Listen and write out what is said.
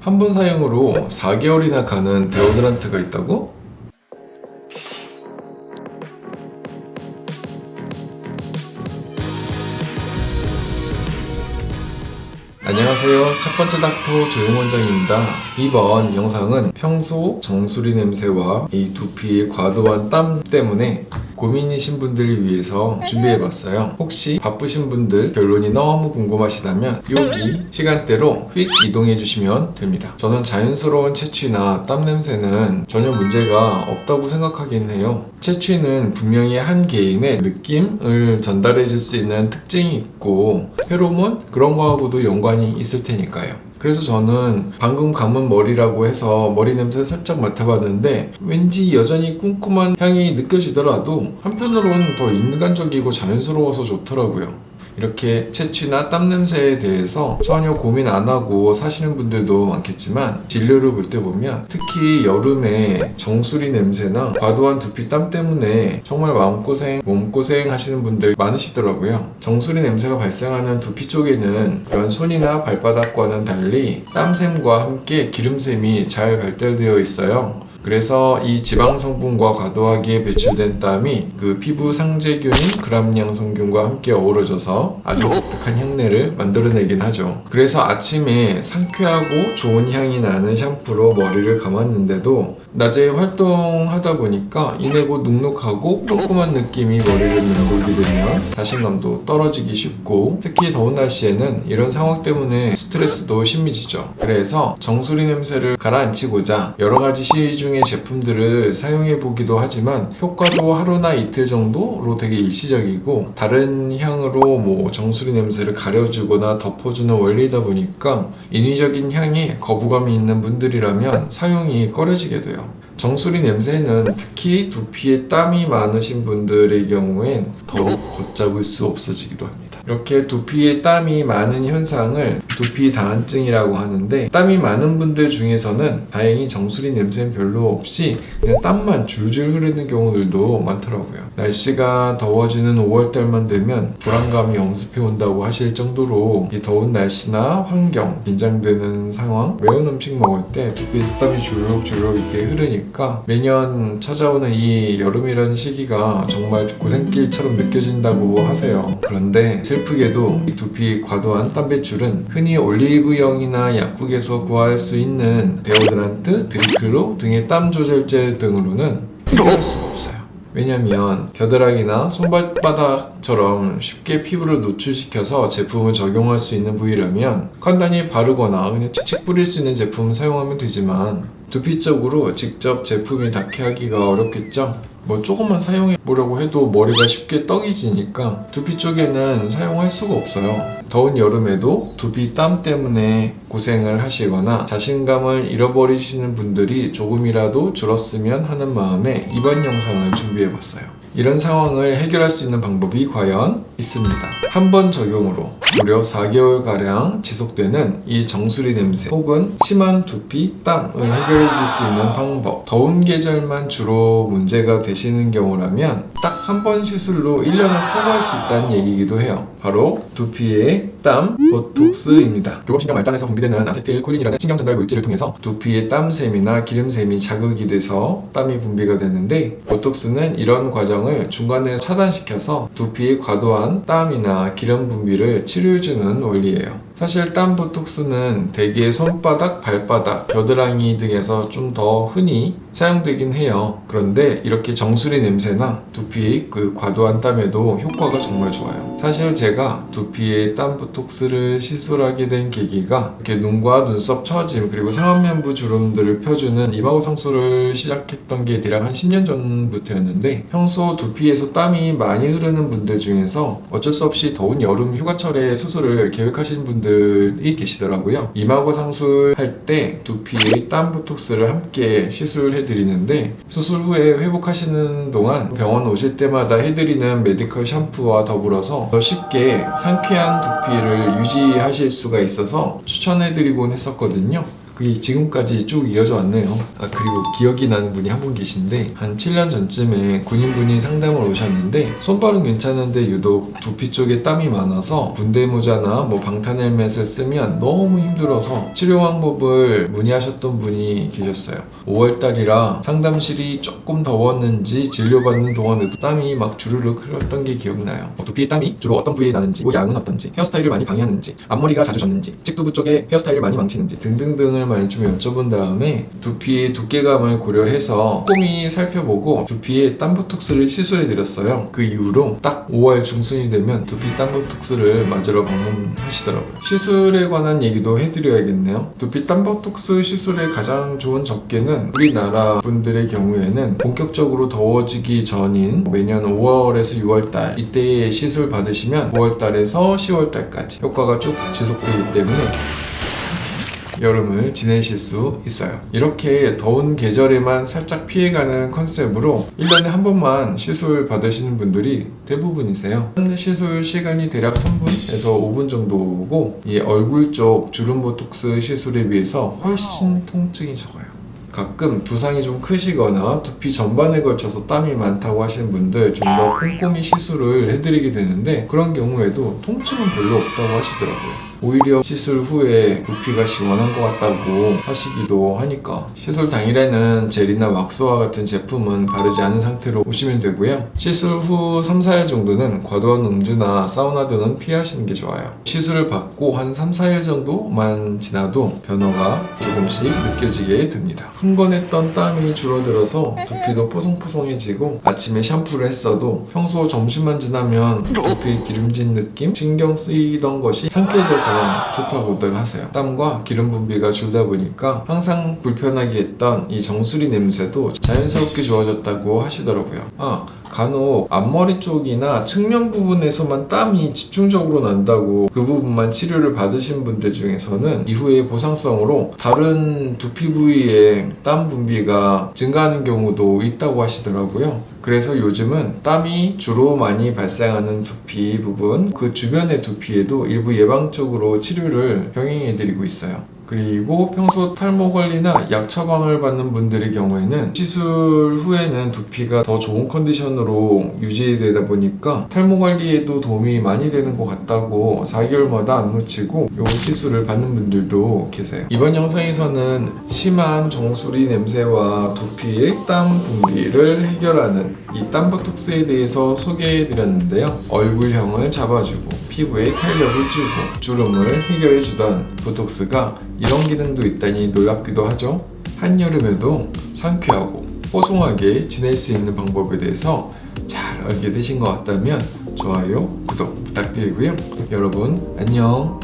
한 번 사용으로 4개월이나 가는 데오드란트가 있다고? 안녕하세요. 첫 번째 닥터 조용원장입니다. 이번 영상은 평소 정수리 냄새와 이 두피의 과도한 땀 때문에 고민이신 분들을 위해서 준비해봤어요. 혹시 바쁘신 분들 결론이 너무 궁금하시다면 여기 시간대로 휙 이동해주시면 됩니다. 저는 자연스러운 채취나 땀 냄새는 전혀 문제가 없다고 생각하긴 해요. 채취는 분명히 한 개인의 느낌을 전달해줄 수 있는 특징이 있고 페로몬? 그런 거하고도 연관이 있을 테니까요. 그래서 저는 방금 감은 머리라고 해서 머리 냄새 살짝 맡아봤는데 왠지 여전히 쿰쿰한 향이 느껴지더라도 한편으로는 더 인간적이고 자연스러워서 좋더라고요. 이렇게 채취나 땀 냄새에 대해서 전혀 고민 안 하고 사시는 분들도 많겠지만 진료를 볼 때 보면 특히 여름에 정수리 냄새나 과도한 두피 땀 때문에 정말 마음고생, 몸고생 하시는 분들 많으시더라고요. 정수리 냄새가 발생하는 두피 쪽에는 이런 손이나 발바닥과는 달리 땀샘과 함께 기름샘이 잘 발달되어 있어요. 그래서 이 지방 성분과 과도하게 배출된 땀이 그 피부 상재균인 그람량 성균과 함께 어우러져서 아주 독특한 향내를 만들어내긴 하죠. 그래서 아침에 상쾌하고 좋은 향이 나는 샴푸로 머리를 감았는데도 낮에 활동하다 보니까 이내고 눅눅하고 꼼꼼한 느낌이 머리를 맴돌게 되면 자신감도 떨어지기 쉽고 특히 더운 날씨에는 이런 상황 때문에 스트레스도 심해지죠. 그래서 정수리 냄새를 가라앉히고자 여러 가지 시리 중의 제품들을 사용해 보기도 하지만 효과도 하루나 이틀 정도로 되게 일시적이고 다른 향으로 뭐 정수리 냄새를 가려주거나 덮어주는 원리다 보니까 인위적인 향에 거부감이 있는 분들이라면 사용이 꺼려지게 돼요. 정수리 냄새는 특히 두피에 땀이 많으신 분들의 경우엔 더욱 걷잡을 수 없어지기도 합니다. 이렇게 두피에 땀이 많은 현상을 두피 다한증이라고 하는데 땀이 많은 분들 중에서는 다행히 정수리 냄새는 별로 없이 그냥 땀만 줄줄 흐르는 경우들도 많더라고요. 날씨가 더워지는 5월달만 되면 불안감이 엄습해 온다고 하실 정도로 이 더운 날씨나 환경, 긴장되는 상황, 매운 음식 먹을 때 두피에서 땀이 주룩주룩 이렇게 흐르니까 매년 찾아오는 이 여름이라는 시기가 정말 고생길처럼 느껴진다고 하세요. 그런데 슬프게도 이 두피 과도한 땀 배출은 흔히 올리브영이나 약국에서 구할 수 있는 데오드란트, 드리클로 등의 땀 조절제 등으로는 해결할 수가 없어요. 왜냐면 겨드랑이나 손발바닥처럼 쉽게 피부를 노출시켜서 제품을 적용할 수 있는 부위라면 간단히 바르거나 그냥 칙칙 뿌릴 수 있는 제품을 사용하면 되지만 두피 쪽으로 직접 제품이 닿게 하기가 어렵겠죠? 뭐 조금만 사용해 보려고 해도 머리가 쉽게 떡이 지니까 두피 쪽에는 사용할 수가 없어요. 더운 여름에도 두피 땀 때문에 고생을 하시거나 자신감을 잃어버리시는 분들이 조금이라도 줄었으면 하는 마음에 이번 영상을 준비해봤어요. 이런 상황을 해결할 수 있는 방법이 과연 있습니다. 한 번 적용으로 무려 4개월가량 지속되는 이 정수리 냄새 혹은 심한 두피 땀을 해결해 줄 수 있는 방법. 더운 계절만 주로 문제가 되시는 경우라면 딱 한 번 시술로 1년을 커버할 수 있다는 얘기이기도 해요. 바로 두피의 땀 보톡스입니다. 교감신경 말단에서 분비되는 아세틸콜린이라는 신경 전달 물질을 통해서 두피의 땀샘이나 기름샘이 자극이 돼서 땀이 분비가 되는데 보톡스는 이런 과정을 중간에 차단시켜서 두피의 과도한 땀이나 기름 분비를 치료해주는 원리예요. 사실 땀 보톡스는 대개 손바닥, 발바닥, 겨드랑이 등에서 좀 더 흔히 사용되긴 해요. 그런데 이렇게 정수리 냄새나 두피 그 과도한 땀에도 효과가 정말 좋아요. 사실 제가 두피에 땀 보톡스를 시술하게 된 계기가 이렇게 눈과 눈썹 처짐 그리고 상안면부 주름들을 펴주는 이마고 상수를 시작했던 게 대략 한 10년 전부터였는데 평소 두피에서 땀이 많이 흐르는 분들 중에서 어쩔 수 없이 더운 여름 휴가철에 수술을 계획하시는 분들이 계시더라고요. 이마고 상술할 때 두피에 땀 보톡스를 함께 시술해 드리는데 수술 후에 회복하시는 동안 병원 오실 때마다 해드리는 메디컬 샴푸와 더불어서 더 쉽게 상쾌한 두피를 유지하실 수가 있어서 추천해 드리곤 했었거든요. 그게 지금까지 쭉 이어져 왔네요. 그리고 기억이 나는 분이 한 분 계신데 한 7년 전쯤에 군인분이 상담을 오셨는데 손발은 괜찮은데 유독 두피 쪽에 땀이 많아서 군대 모자나 뭐 방탄 헬멧을 쓰면 너무 힘들어서 치료 방법을 문의하셨던 분이 계셨어요. 5월달이라 상담실이 조금 더웠는지 진료받는 동안에도 땀이 막 주르륵 흘렀던 게 기억나요. 두피의 땀이 주로 어떤 부위에 나는지, 양은 어떤지, 헤어스타일을 많이 방해하는지, 앞머리가 자주 젖는지, 측두부 쪽에 헤어스타일을 많이 망치는지 등등등을 많이 좀 여쭤본 다음에 두피의 두께감을 고려해서 꼼꼼히 살펴보고 두피에 땀보톡스를 시술해드렸어요. 그 이후로 딱 5월 중순이 되면 두피 땀보톡스를 맞으러 방문하시더라고요. 시술에 관한 얘기도 해드려야겠네요. 두피 땀보톡스 시술의 가장 좋은 적게는 우리나라 분들의 경우에는 본격적으로 더워지기 전인 매년 5월에서 6월달 이때에 시술 받으시면 9월달에서 10월달까지 효과가 쭉 지속되기 때문에 여름을 지내실 수 있어요. 이렇게 더운 계절에만 살짝 피해가는 컨셉으로 1년에 한 번만 시술 받으시는 분들이 대부분이세요. 시술 시간이 대략 3분에서 5분 정도고 이 얼굴 쪽 주름 보톡스 시술에 비해서 훨씬 통증이 적어요. 가끔 두상이 좀 크시거나 두피 전반에 걸쳐서 땀이 많다고 하시는 분들 좀 더 꼼꼼히 시술을 해드리게 되는데 그런 경우에도 통증은 별로 없다고 하시더라고요. 오히려 시술 후에 두피가 시원한 것 같다고 하시기도 하니까 시술 당일에는 젤이나 왁스와 같은 제품은 바르지 않은 상태로 오시면 되고요. 시술 후 3, 4일 정도는 과도한 음주나 사우나 등은 피하시는 게 좋아요. 시술을 받고 한 3, 4일 정도만 지나도 변화가 조금씩 느껴지게 됩니다. 흥건했던 땀이 줄어들어서 두피도 뽀송뽀송해지고 아침에 샴푸를 했어도 평소 점심만 지나면 두피 기름진 느낌? 신경 쓰이던 것이 상쾌해져서 좋다고들 하세요. 땀과 기름 분비가 줄다 보니까 항상 불편하게 했던 이 정수리 냄새도 자연스럽게 좋아졌다고 하시더라고요. 간혹 앞머리 쪽이나 측면 부분에서만 땀이 집중적으로 난다고 그 부분만 치료를 받으신 분들 중에서는 이후에 보상성으로 다른 두피 부위에 땀 분비가 증가하는 경우도 있다고 하시더라고요. 그래서 요즘은 땀이 주로 많이 발생하는 두피 부분, 그 주변의 두피에도 일부 예방적으로 치료를 병행해드리고 있어요. 그리고 평소 탈모 관리나 약 처방을 받는 분들의 경우에는 시술 후에는 두피가 더 좋은 컨디션으로 유지되다 보니까 탈모 관리에도 도움이 많이 되는 것 같다고 4개월마다 안 놓치고 요 시술을 받는 분들도 계세요. 이번 영상에서는 심한 정수리 냄새와 두피의 땀 분비를 해결하는 이 땀보톡스에 대해서 소개해드렸는데요. 얼굴형을 잡아주고 피부에 탄력을 주고 주름을 해결해주던 보톡스가 이런 기능도 있다니 놀랍기도 하죠. 한여름에도 상쾌하고 뽀송하게 지낼 수 있는 방법에 대해서 잘 알게 되신 것 같다면 좋아요, 구독 부탁드리고요. 여러분 안녕.